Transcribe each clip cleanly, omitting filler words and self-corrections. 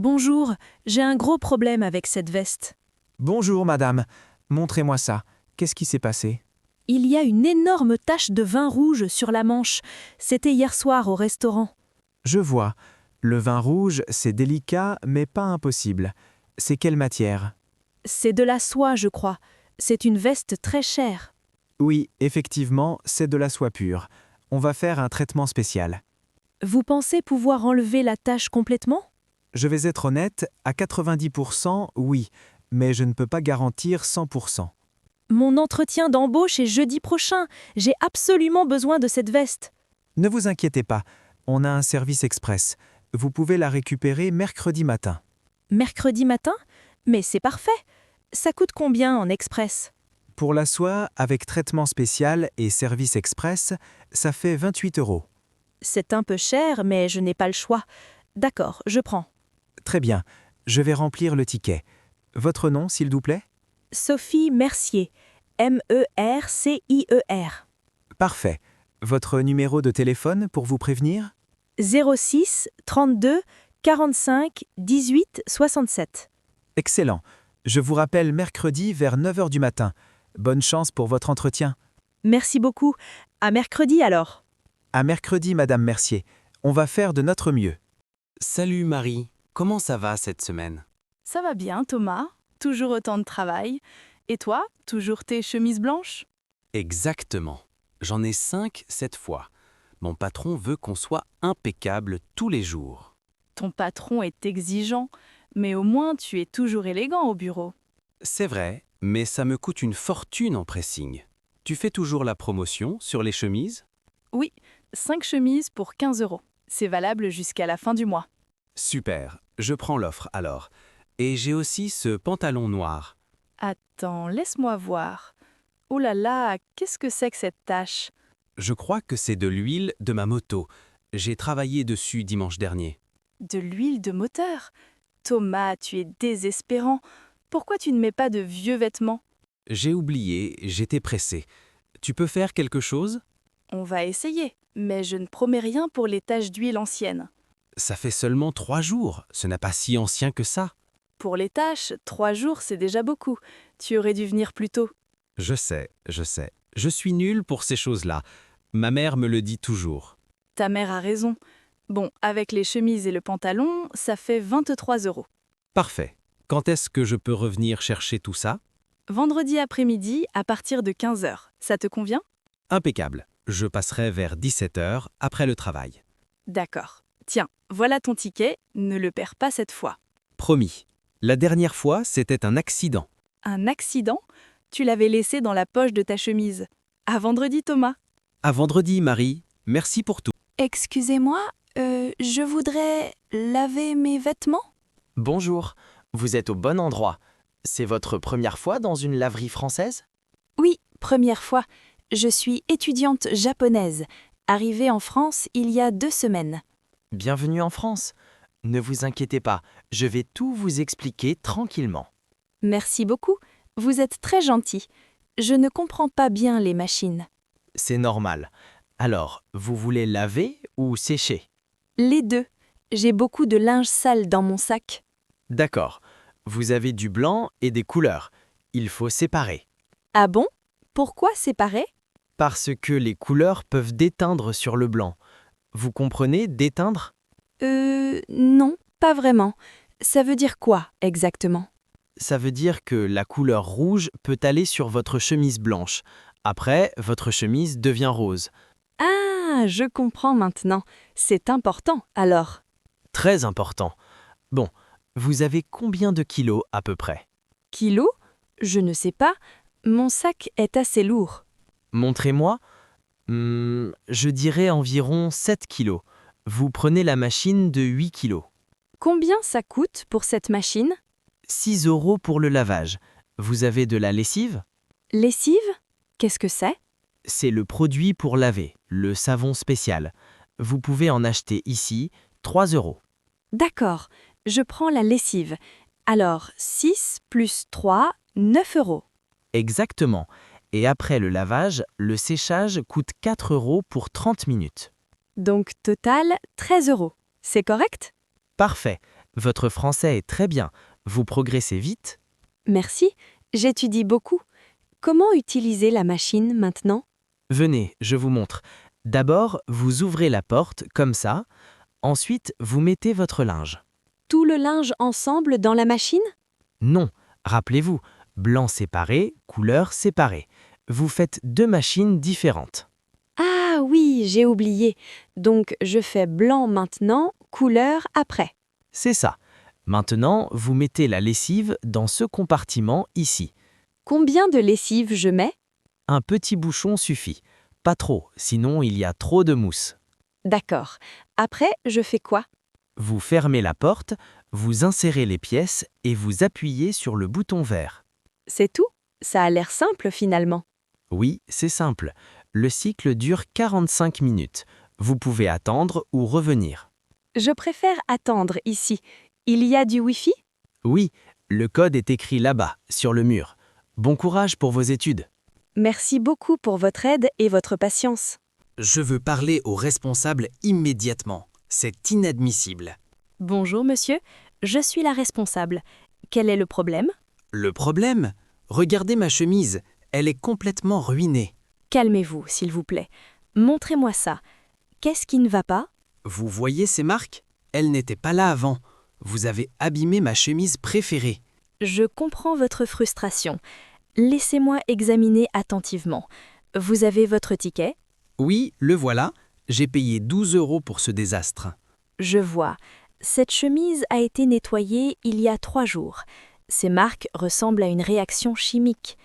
Bonjour, j'ai un gros problème avec cette veste. Bonjour madame, montrez-moi ça. Qu'est-ce qui s'est passé? Il y a une énorme tache de vin rouge sur la manche. C'était hier soir au restaurant. Je vois. Le vin rouge, c'est délicat, mais pas impossible. C'est quelle matière? C'est de la soie, je crois. C'est une veste très chère. Oui, effectivement, c'est de la soie pure. On va faire un traitement spécial. Vous pensez pouvoir enlever la tache complètement? Je vais être honnête, à 90%, oui, mais je ne peux pas garantir 100%. Mon entretien d'embauche est jeudi prochain. J'ai absolument besoin de cette veste. Ne vous inquiétez pas, on a un service express. Vous pouvez la récupérer mercredi matin. Mercredi matin? Mais c'est parfait. Ça coûte combien en express? Pour la soie, avec traitement spécial et service express, ça fait 28 €. C'est un peu cher, mais je n'ai pas le choix. D'accord, je prends. Très bien, je vais remplir le ticket. Votre nom, s'il vous plaît? Sophie Mercier. Mercier. Parfait. Votre numéro de téléphone pour vous prévenir? 06 32 45 18 67. Excellent. Je vous rappelle mercredi vers 9 heures du matin. Bonne chance pour votre entretien. Merci beaucoup. À mercredi alors. À mercredi, Madame Mercier. On va faire de notre mieux. Salut Marie, comment ça va cette semaine? Ça va bien, Thomas. Toujours autant de travail. Et toi, toujours tes chemises blanches? Exactement. J'en ai 5 cette fois. Mon patron veut qu'on soit impeccable tous les jours. Ton patron est exigeant, mais au moins tu es toujours élégant au bureau. C'est vrai, mais ça me coûte une fortune en pressing. Tu fais toujours la promotion sur les chemises? Oui, 5 chemises pour 15 €. C'est valable jusqu'à la fin du mois. Super, je prends l'offre alors. Et j'ai aussi ce pantalon noir. Attends, laisse-moi voir. Oh là là, qu'est-ce que c'est que cette tache? Je crois que c'est de l'huile de ma moto. J'ai travaillé dessus dimanche dernier. De l'huile de moteur? Thomas, tu es désespérant. Pourquoi tu ne mets pas de vieux vêtements? J'ai oublié, j'étais pressé. Tu peux faire quelque chose? On va essayer, mais je ne promets rien pour les taches d'huile anciennes. Ça fait seulement 3 jours, ce n'est pas si ancien que ça. Pour les tâches, 3 jours, c'est déjà beaucoup. Tu aurais dû venir plus tôt. Je sais, je sais. Je suis nul pour ces choses-là. Ma mère me le dit toujours. Ta mère a raison. Bon, avec les chemises et le pantalon, ça fait 23 €. Parfait. Quand est-ce que je peux revenir chercher tout ça? Vendredi après-midi, à partir de 15 h. Ça te convient? Impeccable. Je passerai vers 17 heures après le travail. D'accord. Tiens, voilà ton ticket, ne le perds pas cette fois. Promis. La dernière fois, c'était un accident. Un accident? Tu l'avais laissé dans la poche de ta chemise. À vendredi, Thomas. À vendredi, Marie. Merci pour tout. Excusez-moi, je voudrais laver mes vêtements? Bonjour, vous êtes au bon endroit. C'est votre première fois dans une laverie française? Oui, première fois. Je suis étudiante japonaise, arrivée en France il y a 2 semaines. Bienvenue en France. Ne vous inquiétez pas, je vais tout vous expliquer tranquillement. Merci beaucoup, vous êtes très gentil. Je ne comprends pas bien les machines. C'est normal. Alors, vous voulez laver ou sécher? Les deux. J'ai beaucoup de linge sale dans mon sac. D'accord. Vous avez du blanc et des couleurs. Il faut séparer. Ah bon? Pourquoi séparer? Parce que les couleurs peuvent déteindre sur le blanc. Vous comprenez déteindre? Non, pas vraiment. Ça veut dire quoi exactement? Ça veut dire que la couleur rouge peut aller sur votre chemise blanche. Après, votre chemise devient rose. Ah, je comprends maintenant. C'est important alors. Très important. Bon, vous avez combien de kilos à peu près? Kilos? Je ne sais pas. Mon sac est assez lourd. Montrez-moi. Je dirais environ 7 kilos. Vous prenez la machine de 8 kilos. Combien ça coûte pour cette machine? 6 € pour le lavage. Vous avez de la lessive? Lessive? Qu'est-ce que c'est? C'est le produit pour laver, le savon spécial. Vous pouvez en acheter ici, 3 €. D'accord, je prends la lessive. Alors, 6 plus 3, 9 €. Exactement. Et après le lavage, le séchage coûte 4 € pour 30 minutes. Donc, total, 13 €. C'est correct? Parfait. Votre français est très bien. Vous progressez vite. Merci, j'étudie beaucoup. Comment utiliser la machine maintenant? Venez, je vous montre. D'abord, vous ouvrez la porte, comme ça. Ensuite, vous mettez votre linge. Tout le linge ensemble dans la machine? Non, rappelez-vous, blanc séparé, couleur séparée. Vous faites 2 machines différentes. Ah oui, j'ai oublié. Donc je fais blanc maintenant, couleur après. C'est ça. Maintenant, vous mettez la lessive dans ce compartiment ici. Combien de lessive je mets? Un petit bouchon suffit. Pas trop, sinon il y a trop de mousse. D'accord. Après, je fais quoi? Vous fermez la porte, vous insérez les pièces et vous appuyez sur le bouton vert. C'est tout? Ça a l'air simple finalement. Oui, c'est simple. Le cycle dure 45 minutes. Vous pouvez attendre ou revenir. Je préfère attendre ici. Il y a du Wi-Fi? Oui, le code est écrit là-bas, sur le mur. Bon courage pour vos études. Merci beaucoup pour votre aide et votre patience. Je veux parler au responsable immédiatement. C'est inadmissible. Bonjour monsieur, je suis la responsable. Quel est le problème? Le problème? Regardez ma chemise, elle est complètement ruinée. Calmez-vous, s'il vous plaît. Montrez-moi ça. Qu'est-ce qui ne va pas? Vous voyez ces marques? Elles n'étaient pas là avant. Vous avez abîmé ma chemise préférée. Je comprends votre frustration. Laissez-moi examiner attentivement. Vous avez votre ticket? Oui, le voilà. J'ai payé 12 € pour ce désastre. Je vois. Cette chemise a été nettoyée il y a 3 jours. Ces marques ressemblent à une réaction chimique.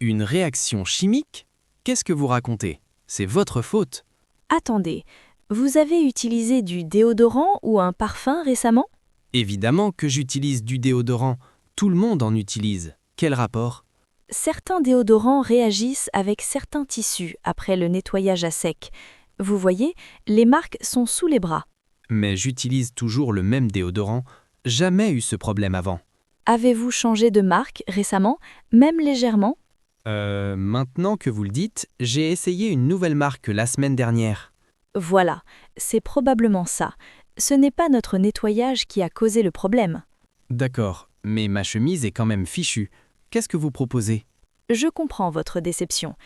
Une réaction chimique? Qu'est-ce que vous racontez? C'est votre faute. Attendez, vous avez utilisé du déodorant ou un parfum récemment? Évidemment que j'utilise du déodorant. Tout le monde en utilise. Quel rapport? Certains déodorants réagissent avec certains tissus après le nettoyage à sec. Vous voyez, les marques sont sous les bras. Mais j'utilise toujours le même déodorant. Jamais eu ce problème avant. Avez-vous changé de marque récemment, même légèrement? Maintenant que vous le dites, j'ai essayé une nouvelle marque la semaine dernière. Voilà, c'est probablement ça. Ce n'est pas notre nettoyage qui a causé le problème. D'accord, mais ma chemise est quand même fichue. Qu'est-ce que vous proposez? Je comprends votre déception.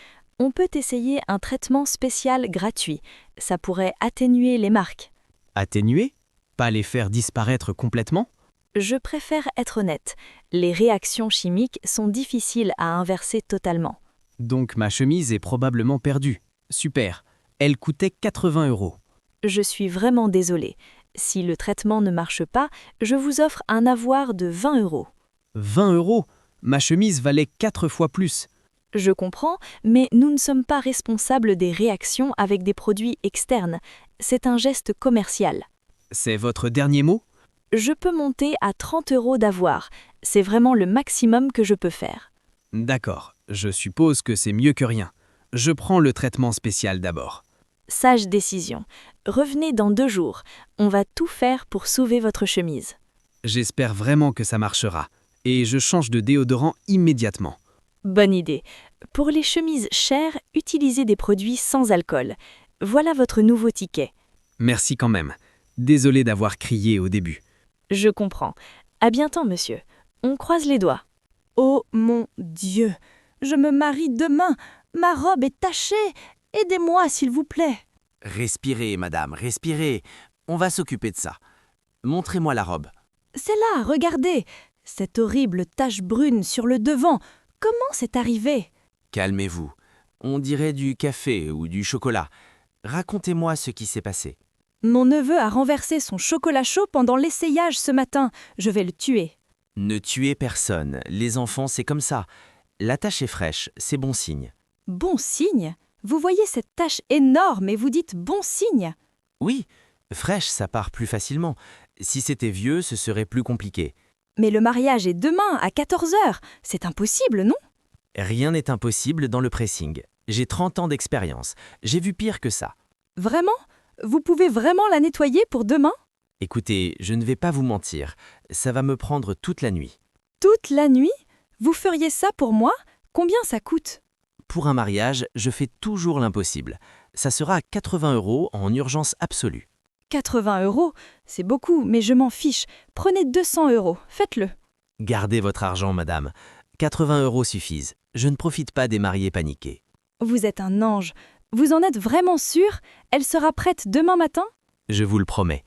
On peut essayer un traitement spécial gratuit. Ça pourrait atténuer les marques. Atténuer? Pas les faire disparaître complètement? Je préfère être honnête. Les réactions chimiques sont difficiles à inverser totalement. Donc ma chemise est probablement perdue. Super. Elle coûtait 80 €. Je suis vraiment désolée. Si le traitement ne marche pas, je vous offre un avoir de 20 €. 20 €? Ma chemise valait 4 fois plus. Je comprends, mais nous ne sommes pas responsables des réactions avec des produits externes. C'est un geste commercial. C'est votre dernier mot? Je peux monter à 30 € d'avoir. C'est vraiment le maximum que je peux faire. D'accord, je suppose que c'est mieux que rien. Je prends le traitement spécial d'abord. Sage décision. Revenez dans 2 jours. On va tout faire pour sauver votre chemise. J'espère vraiment que ça marchera. Et je change de déodorant immédiatement. Bonne idée. Pour les chemises chères, utilisez des produits sans alcool. Voilà votre nouveau ticket. Merci quand même. Désolé d'avoir crié au début. Je comprends. À bientôt, monsieur. On croise les doigts. Oh mon Dieu! Je me marie demain! Ma robe est tachée! Aidez-moi, s'il vous plaît! Respirez, madame, respirez. On va s'occuper de ça. Montrez-moi la robe. C'est là, regardez! Cette horrible tache brune sur le devant! Comment c'est arrivé? Calmez-vous. On dirait du café ou du chocolat. Racontez-moi ce qui s'est passé. Mon neveu a renversé son chocolat chaud pendant l'essayage ce matin. Je vais le tuer. Ne tuez personne. Les enfants, c'est comme ça. La tâche est fraîche, c'est bon signe. Bon signe? Vous voyez cette tache énorme et vous dites bon signe? Oui, fraîche, ça part plus facilement. Si c'était vieux, ce serait plus compliqué. Mais le mariage est demain, à 14 h. C'est impossible, non? Rien n'est impossible dans le pressing. J'ai 30 ans d'expérience. J'ai vu pire que ça. Vraiment? Vous pouvez vraiment la nettoyer pour demain? Écoutez, je ne vais pas vous mentir. Ça va me prendre toute la nuit. Toute la nuit? Vous feriez ça pour moi? Combien ça coûte? Pour un mariage, je fais toujours l'impossible. Ça sera 80 € en urgence absolue. 80 €, c'est beaucoup, mais je m'en fiche. Prenez 200 €, faites-le. Gardez votre argent, madame. 80 € suffisent. Je ne profite pas des mariés paniqués. Vous êtes un ange. Vous en êtes vraiment sûr? Elle sera prête demain matin? Je vous le promets.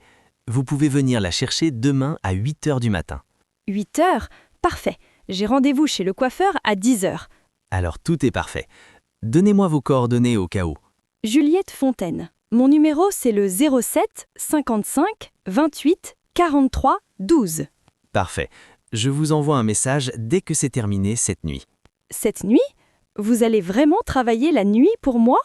Vous pouvez venir la chercher demain à 8 h du matin. 8 heures? Parfait. J'ai rendez-vous chez le coiffeur à 10 h. Alors tout est parfait. Donnez-moi vos coordonnées au cas où. Juliette Fontaine. Mon numéro, c'est le 07 55 28 43 12. Parfait. Je vous envoie un message dès que c'est terminé cette nuit. Cette nuit? Vous allez vraiment travailler la nuit pour moi?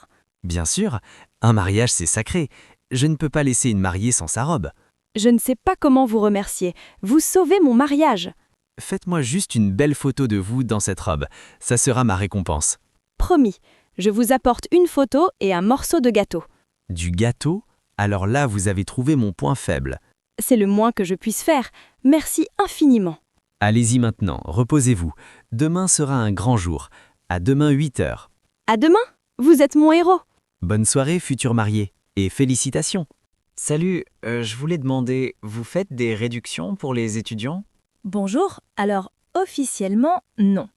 Bien sûr, un mariage c'est sacré. Je ne peux pas laisser une mariée sans sa robe. Je ne sais pas comment vous remercier. Vous sauvez mon mariage. Faites-moi juste une belle photo de vous dans cette robe. Ça sera ma récompense. Promis. Je vous apporte une photo et un morceau de gâteau. Du gâteau? Alors là, vous avez trouvé mon point faible. C'est le moins que je puisse faire. Merci infiniment. Allez-y maintenant, reposez-vous. Demain sera un grand jour. À demain 8 h. À demain. Vous êtes mon héros. Bonne soirée, futur marié. Et félicitations. Salut, je voulais demander, vous faites des réductions pour les étudiants? Bonjour. Alors, officiellement, non.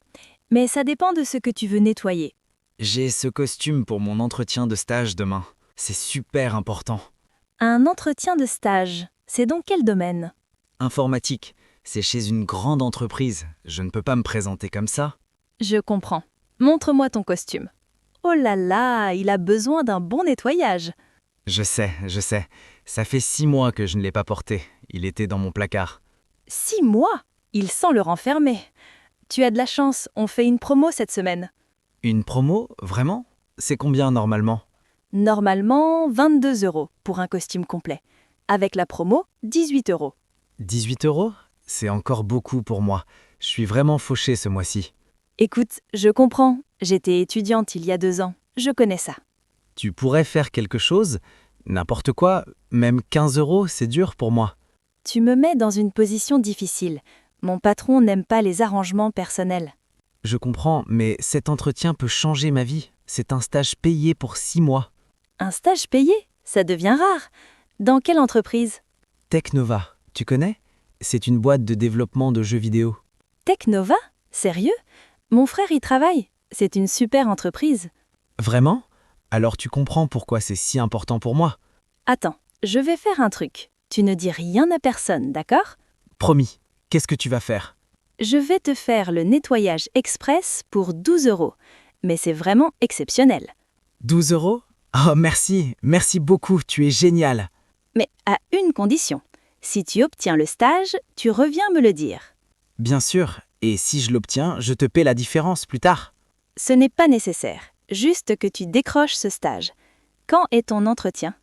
Mais ça dépend de ce que tu veux nettoyer. J'ai ce costume pour mon entretien de stage demain. C'est super important. Un entretien de stage. C'est dans quel domaine? Informatique, c'est chez une grande entreprise. Je ne peux pas me présenter comme ça. Je comprends. Montre-moi ton costume. Oh là là, il a besoin d'un bon nettoyage. Je sais. Ça fait 6 mois que je ne l'ai pas porté. Il était dans mon placard. 6 mois? Il sent le renfermer. Tu as de la chance, on fait une promo cette semaine. Une promo? Vraiment? C'est combien normalement? Normalement, 22 € pour un costume complet. Avec la promo, 18 €. 18 €? C'est encore beaucoup pour moi. Je suis vraiment fauché ce mois-ci. Écoute, je comprends. J'étais étudiante il y a 2 ans. Je connais ça. Tu pourrais faire quelque chose? N'importe quoi? Même 15 €, c'est dur pour moi. Tu me mets dans une position difficile. Mon patron n'aime pas les arrangements personnels. Je comprends, mais cet entretien peut changer ma vie. C'est un stage payé pour 6 mois. Un stage payé? Ça devient rare. Dans quelle entreprise? Technova, tu connais? C'est une boîte de développement de jeux vidéo. Technova? Sérieux? Mon frère y travaille. C'est une super entreprise. Vraiment? Alors tu comprends pourquoi c'est si important pour moi. Attends, je vais faire un truc. Tu ne dis rien à personne, d'accord? Promis. Qu'est-ce que tu vas faire? Je vais te faire le nettoyage express pour 12 €. Mais c'est vraiment exceptionnel. 12 €? Oh merci, merci beaucoup, tu es génial. Mais à une condition. Si tu obtiens le stage, tu reviens me le dire. Bien sûr, et si je l'obtiens, je te paie la différence plus tard. Ce n'est pas nécessaire. Juste que tu décroches ce stage. Quand est ton entretien?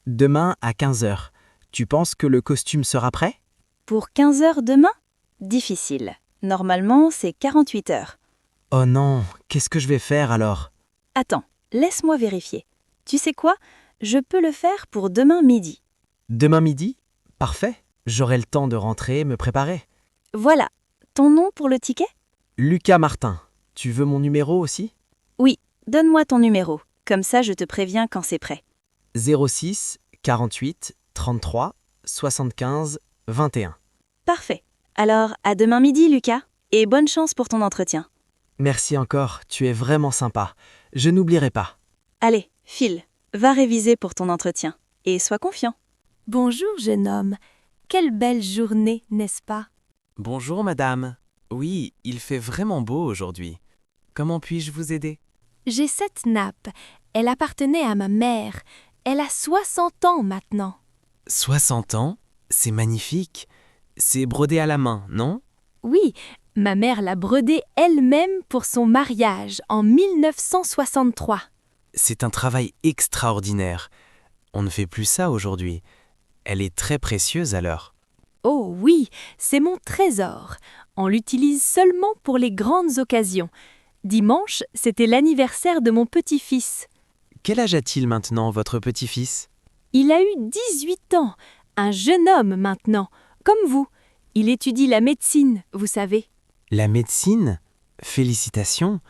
Demain à 15 h. Tu penses que le costume sera prêt? Pour 15 h demain? Difficile. Normalement, c'est 48 heures. Oh non, qu'est-ce que je vais faire alors? Attends, laisse-moi vérifier. Tu sais quoi? Je peux le faire pour demain midi. Demain midi? Parfait, j'aurai le temps de rentrer et me préparer. Voilà. Ton nom pour le ticket? Lucas Martin, tu veux mon numéro aussi? Oui, donne-moi ton numéro. Comme ça, je te préviens quand c'est prêt. 06 48 33 75 21. Parfait. Alors, à demain midi, Lucas. Et bonne chance pour ton entretien. Merci encore, tu es vraiment sympa. Je n'oublierai pas. Allez, file. Va réviser pour ton entretien. Et sois confiant. Bonjour, jeune homme. Quelle belle journée, n'est-ce pas? Bonjour madame. Oui, il fait vraiment beau aujourd'hui. Comment puis-je vous aider? J'ai cette nappe. Elle appartenait à ma mère. Elle a 60 ans maintenant. 60 ans? C'est magnifique. C'est brodé à la main, non? Oui, ma mère l'a brodée elle-même pour son mariage en 1963. C'est un travail extraordinaire. On ne fait plus ça aujourd'hui. Elle est très précieuse alors. Oh oui, c'est mon trésor. On l'utilise seulement pour les grandes occasions. Dimanche, c'était l'anniversaire de mon petit-fils. Quel âge a-t-il maintenant, votre petit-fils? Il a eu 18 ans, un jeune homme maintenant, comme vous. Il étudie la médecine, vous savez. La médecine? Félicitations.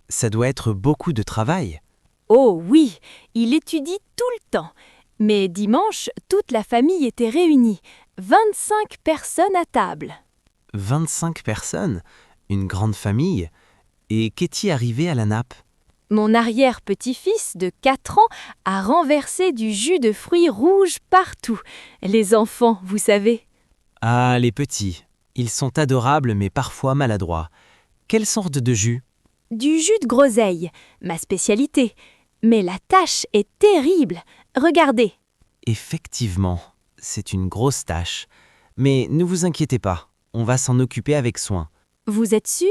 Ça doit être beaucoup de travail. Oh oui, il étudie tout le temps. Mais dimanche, toute la famille était réunie. 25 personnes à table. 25 personnes? Une grande famille? Et qu'est-il arrivé à la nappe? Mon arrière-petit-fils de 4 ans a renversé du jus de fruits rouges partout. Les enfants, vous savez. Ah, les petits. Ils sont adorables mais parfois maladroits. Quelle sorte de jus? Du jus de groseille, ma spécialité. Mais la tâche est terrible. Regardez. Effectivement, c'est une grosse tâche. Mais ne vous inquiétez pas, on va s'en occuper avec soin. Vous êtes sûr?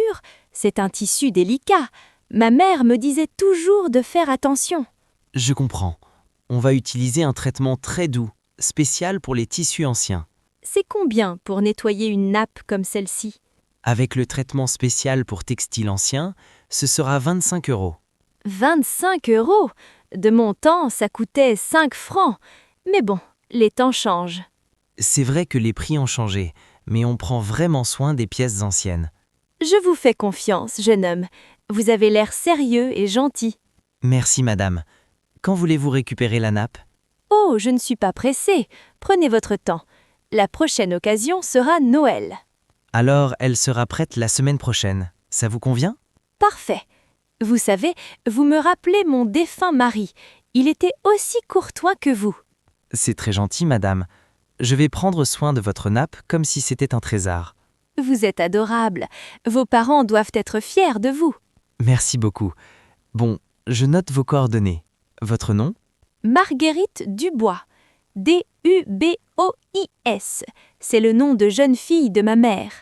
C'est un tissu délicat. Ma mère me disait toujours de faire attention. Je comprends. On va utiliser un traitement très doux, spécial pour les tissus anciens. C'est combien pour nettoyer une nappe comme celle-ci? Avec le traitement spécial pour textiles anciens, ce sera 25 €. 25 €? De mon temps, ça coûtait 5 francs. Mais bon, les temps changent. C'est vrai que les prix ont changé, mais on prend vraiment soin des pièces anciennes. Je vous fais confiance, jeune homme. Vous avez l'air sérieux et gentil. Merci madame. Quand voulez-vous récupérer la nappe? Oh, je ne suis pas pressée. Prenez votre temps. La prochaine occasion sera Noël. Alors elle sera prête la semaine prochaine. Ça vous convient? Parfait. Vous savez, vous me rappelez mon défunt mari. Il était aussi courtois que vous. C'est très gentil madame. Je vais prendre soin de votre nappe comme si c'était un trésor. Vous êtes adorable. Vos parents doivent être fiers de vous. Merci beaucoup. Bon, je note vos coordonnées. Votre nom? Marguerite Dubois. D-U-B-O-I-S. C'est le nom de jeune fille de ma mère.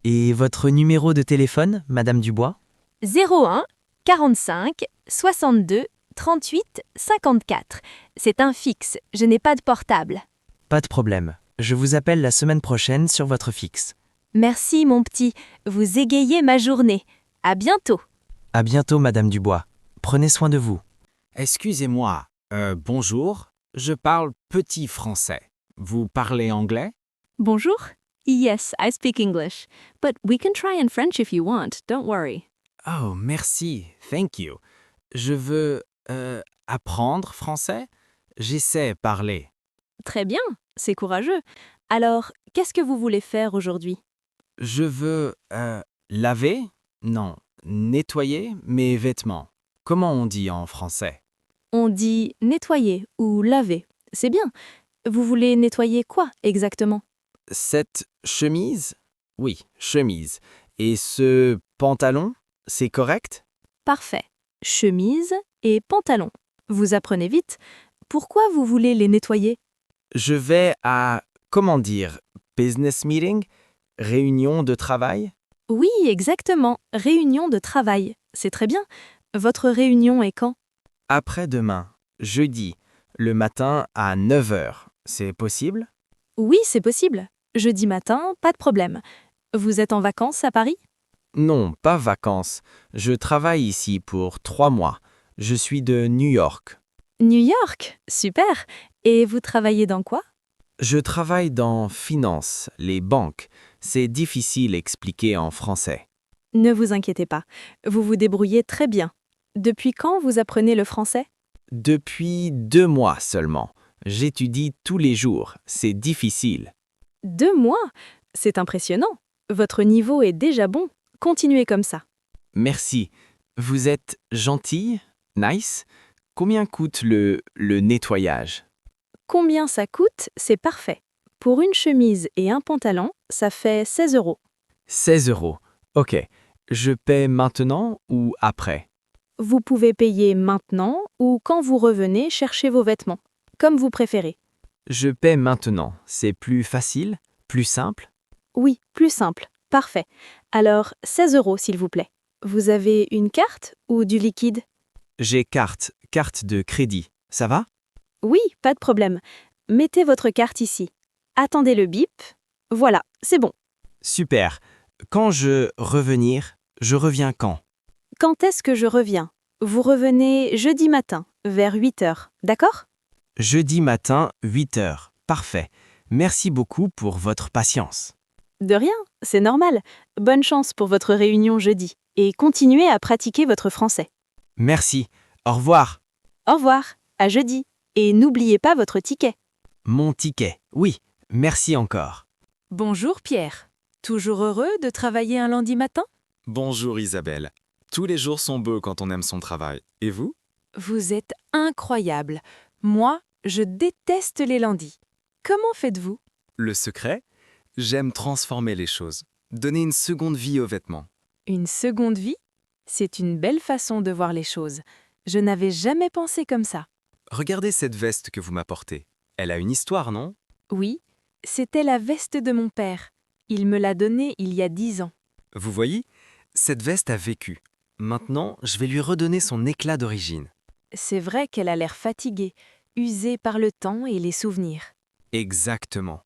Et votre numéro de téléphone, madame Dubois? 01 45 62 38 54. C'est un fixe, je n'ai pas de portable. Pas de problème. Je vous appelle la semaine prochaine sur votre fixe. Merci mon petit, vous égayez ma journée. À bientôt. À bientôt, madame Dubois. Prenez soin de vous. Excusez-moi, bonjour, je parle petit français. Vous parlez anglais? Bonjour. Yes, I speak English, but we can try in French if you want, don't worry. Oh, merci, thank you. Je veux apprendre français? J'essaie parler. Très bien, c'est courageux. Alors, qu'est-ce que vous voulez faire aujourd'hui? Je veux laver? Non, nettoyer mes vêtements. Comment on dit en français? On dit nettoyer ou laver. C'est bien. Vous voulez nettoyer quoi exactement? Cette chemise? Oui, chemise. Et ce pantalon? C'est correct? Parfait. Chemise et pantalon. Vous apprenez vite. Pourquoi vous voulez les nettoyer? Je vais à, comment dire, business meeting? Réunion de travail? Oui, exactement. Réunion de travail. C'est très bien. Votre réunion est quand? Après-demain, jeudi, le matin à 9 h. C'est possible? Oui, c'est possible. Jeudi matin, pas de problème. Vous êtes en vacances à Paris? Non, pas vacances. Je travaille ici pour 3 mois. Je suis de New York. New York? Super. Et vous travaillez dans quoi? Je travaille dans finance, les banques. C'est difficile à expliquer en français. Ne vous inquiétez pas. Vous vous débrouillez très bien. Depuis quand vous apprenez le français? Depuis 2 mois seulement. J'étudie tous les jours. C'est difficile. 2 mois? C'est impressionnant. Votre niveau est déjà bon. Continuez comme ça. Merci. Vous êtes gentille? Nice? Combien coûte le nettoyage? Combien ça coûte? C'est parfait. Pour une chemise et un pantalon, ça fait 16 €. 16 €. Ok. Je paie maintenant ou après? Vous pouvez payer maintenant ou quand vous revenez chercher vos vêtements, comme vous préférez. Je paie maintenant. C'est plus facile? Plus simple? Oui, plus simple. Parfait. Alors, 16 € s'il vous plaît. Vous avez une carte ou du liquide? J'ai carte de crédit. Ça va? Oui, pas de problème. Mettez votre carte ici. Attendez le bip. Voilà, c'est bon. Super. Quand je reviens quand? Quand est-ce que je reviens? Vous revenez jeudi matin, vers 8 h, d'accord? Jeudi matin, 8 h. Parfait. Merci beaucoup pour votre patience. De rien, c'est normal. Bonne chance pour votre réunion jeudi. Et continuez à pratiquer votre français. Merci. Au revoir. Au revoir, à jeudi. Et n'oubliez pas votre ticket. Mon ticket, oui, merci encore. Bonjour Pierre. Toujours heureux de travailler un lundi matin? Bonjour Isabelle. Tous les jours sont beaux quand on aime son travail. Et vous? Vous êtes incroyable. Moi, je déteste les lundis. Comment faites-vous? Le secret? J'aime transformer les choses. Donner une seconde vie aux vêtements. Une seconde vie? C'est une belle façon de voir les choses. Je n'avais jamais pensé comme ça. Regardez cette veste que vous m'apportez. Elle a une histoire, non? Oui, c'était la veste de mon père. Il me l'a donnée il y a 10 ans. Vous voyez? Cette veste a vécu. Maintenant, je vais lui redonner son éclat d'origine. C'est vrai qu'elle a l'air fatiguée, usée par le temps et les souvenirs. Exactement.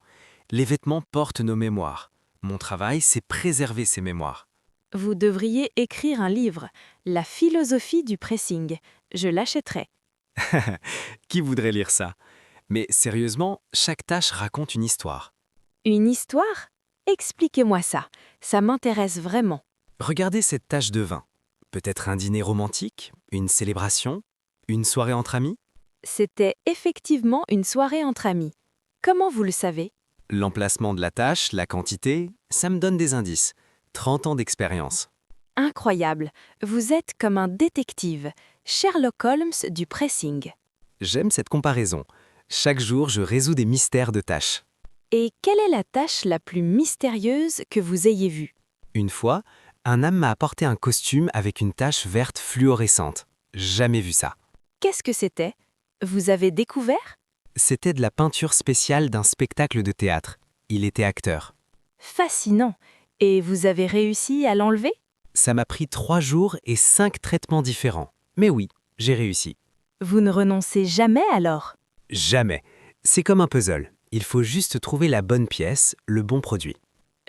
Les vêtements portent nos mémoires. Mon travail, c'est préserver ces mémoires. Vous devriez écrire un livre, La philosophie du pressing. Je l'achèterai. Qui voudrait lire ça? Mais sérieusement, chaque tâche raconte une histoire. Une histoire? Expliquez-moi ça. Ça m'intéresse vraiment. Regardez cette tache de vin. Peut-être un dîner romantique, une célébration, une soirée entre amis? C'était effectivement une soirée entre amis. Comment vous le savez? L'emplacement de la tâche, la quantité, ça me donne des indices. 30 ans d'expérience. Incroyable. Vous êtes comme un détective. Sherlock Holmes du pressing. J'aime cette comparaison. Chaque jour, je résous des mystères de tâches. Et quelle est la tâche la plus mystérieuse que vous ayez vue? Une fois, un homme m'a apporté un costume avec une tache verte fluorescente. Jamais vu ça. Qu'est-ce que c'était? Vous avez découvert? C'était de la peinture spéciale d'un spectacle de théâtre. Il était acteur. Fascinant. Et vous avez réussi à l'enlever? Ça m'a pris 3 jours et 5 traitements différents. Mais oui, j'ai réussi. Vous ne renoncez jamais alors? Jamais. C'est comme un puzzle. Il faut juste trouver la bonne pièce, le bon produit.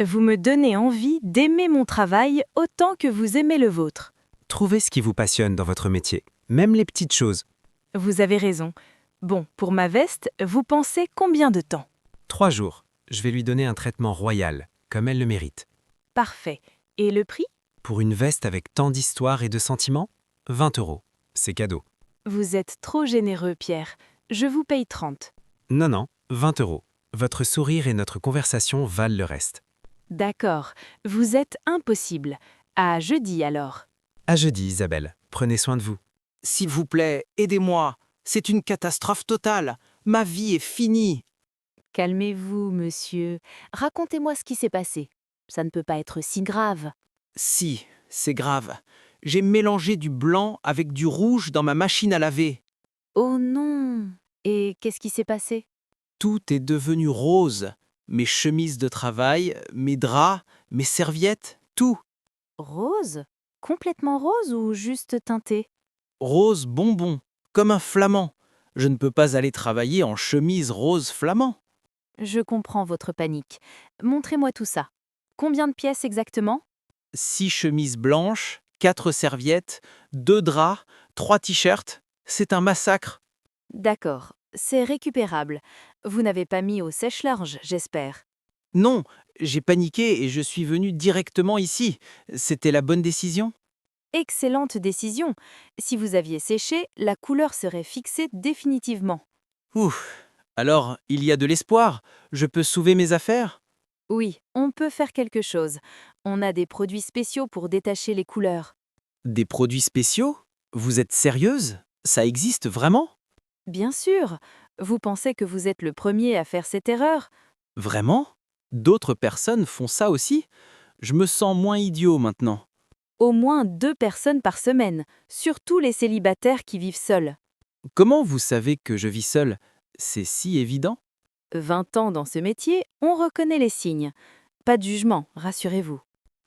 Vous me donnez envie d'aimer mon travail autant que vous aimez le vôtre. Trouvez ce qui vous passionne dans votre métier, même les petites choses. Vous avez raison. Bon, pour ma veste, vous pensez combien de temps? 3 jours. Je vais lui donner un traitement royal, comme elle le mérite. Parfait. Et le prix? Pour une veste avec tant d'histoire et de sentiments, 20 €. C'est cadeau. Vous êtes trop généreux, Pierre. Je vous paye 30. Non, 20 €. Votre sourire et notre conversation valent le reste. D'accord. Vous êtes impossible. À jeudi alors. À jeudi, Isabelle. Prenez soin de vous. S'il vous plaît, aidez-moi. C'est une catastrophe totale. Ma vie est finie. Calmez-vous, monsieur. Racontez-moi ce qui s'est passé. Ça ne peut pas être si grave. Si, c'est grave. J'ai mélangé du blanc avec du rouge dans ma machine à laver. Oh non! Et qu'est-ce qui s'est passé? Tout est devenu rose. Mes chemises de travail, mes draps, mes serviettes, tout. Rose? Complètement rose ou juste teinté? Rose bonbon, comme un flamand. Je ne peux pas aller travailler en chemise rose flamand. Je comprends votre panique. Montrez-moi tout ça. Combien de pièces exactement? 6 chemises blanches, 4 serviettes, 2 draps, 3 t-shirts. C'est un massacre. D'accord, c'est récupérable. Vous n'avez pas mis au sèche-linge, j'espère. Non, j'ai paniqué et je suis venu directement ici. C'était la bonne décision? Excellente décision. Si vous aviez séché, la couleur serait fixée définitivement. Ouf. Alors, il y a de l'espoir. Je peux sauver mes affaires? Oui, on peut faire quelque chose. On a des produits spéciaux pour détacher les couleurs. Des produits spéciaux? Vous êtes sérieuse? Ça existe vraiment? Bien sûr. Vous pensez que vous êtes le premier à faire cette erreur? Vraiment? D'autres personnes font ça aussi? Je me sens moins idiot maintenant. Au moins 2 personnes par semaine, surtout les célibataires qui vivent seuls. Comment vous savez que je vis seul? C'est si évident? 20 ans dans ce métier, on reconnaît les signes. Pas de jugement, rassurez-vous.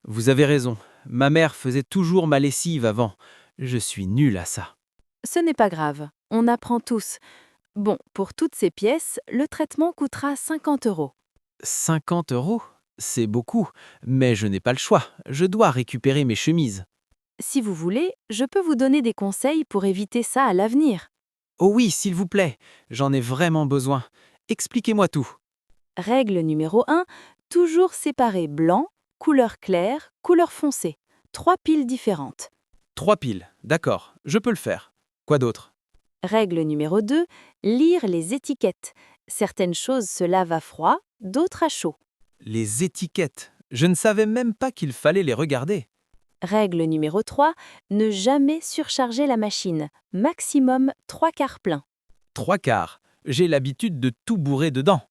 Vous avez raison. Ma mère faisait toujours ma lessive avant. Je suis nul à ça. Ce n'est pas grave, on apprend tous. Bon, pour toutes ces pièces, le traitement coûtera 50 €. 50 €? C'est beaucoup, mais je n'ai pas le choix. Je dois récupérer mes chemises. Si vous voulez, je peux vous donner des conseils pour éviter ça à l'avenir. Oh oui, s'il vous plaît, j'en ai vraiment besoin. Expliquez-moi tout. Règle numéro 1, toujours séparer blanc, couleur claire, couleur foncée. 3 piles différentes. 3 piles, d'accord, je peux le faire. Quoi d'autre? Règle numéro 2, lire les étiquettes. Certaines choses se lavent à froid, d'autres à chaud. Les étiquettes. Je ne savais même pas qu'il fallait les regarder. Règle numéro 3, ne jamais surcharger la machine. Maximum 3/4 plein. 3/4. J'ai l'habitude de tout bourrer dedans.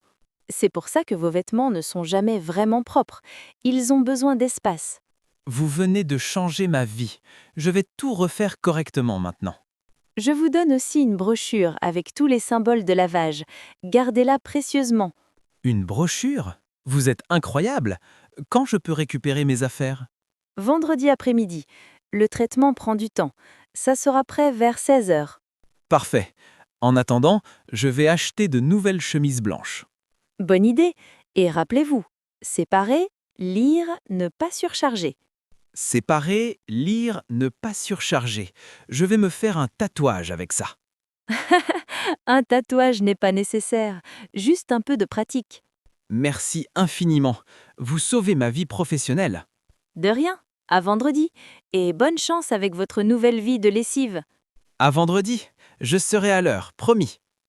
C'est pour ça que vos vêtements ne sont jamais vraiment propres. Ils ont besoin d'espace. Vous venez de changer ma vie. Je vais tout refaire correctement maintenant. Je vous donne aussi une brochure avec tous les symboles de lavage. Gardez-la précieusement. Une brochure? Vous êtes incroyable. Quand je peux récupérer mes affaires? Vendredi après-midi. Le traitement prend du temps. Ça sera prêt vers 16 heures. Parfait. En attendant, je vais acheter de nouvelles chemises blanches. Bonne idée. Et rappelez-vous, séparer, lire, ne pas surcharger. Séparer, lire, ne pas surcharger. Je vais me faire un tatouage avec ça. Un tatouage n'est pas nécessaire, juste un peu de pratique. Merci infiniment. Vous sauvez ma vie professionnelle. De rien. À vendredi. Et bonne chance avec votre nouvelle vie de lessive. À vendredi, je serai à l'heure, promis.